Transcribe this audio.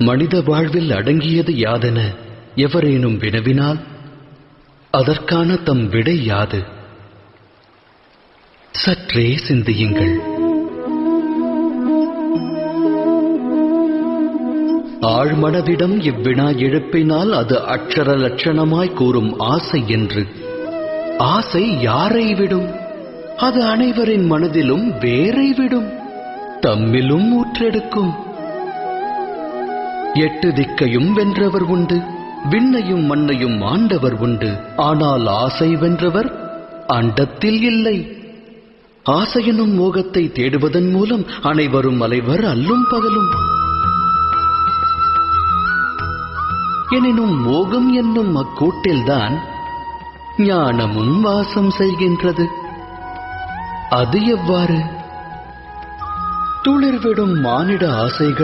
மனித வாழ்வில் அடங்கியது யாதென எவரேனும் வினவினால் அதற்கான தம் விடை யாது? சற்றே சிந்தியுங்கள். ஆழ்மனதிடம் இவ்வினா எழுப்பினால் அது அட்சர லட்சணமாய் கூறும் ஆசை என்று. ஆசை யாரை விடும்? அது அனைவரின் மனதிலும் வேரை விடும், தம்மிலும் ஊற்றெடுக்கும். 8 திக்கையும் வென்றவர் உண்டு, விண்ணையும் மண்ணையும் ஆண்டவர் உண்டு. ஆனால் ஆசை வென்றவர் அண்டத்தில் இல்லை. ஆசையெனும் மோகத்தை தேடுவதன் மூலம் அனைவரும் அலைவர் அல்லும் பகலும். எனினும் மோகம் என்னும் அக்கூட்டில்தான் ஞானமும் வாசம் செய்கின்றது. அது எவ்வாறு? துளிர்விடும் மானிட ஆசைகள்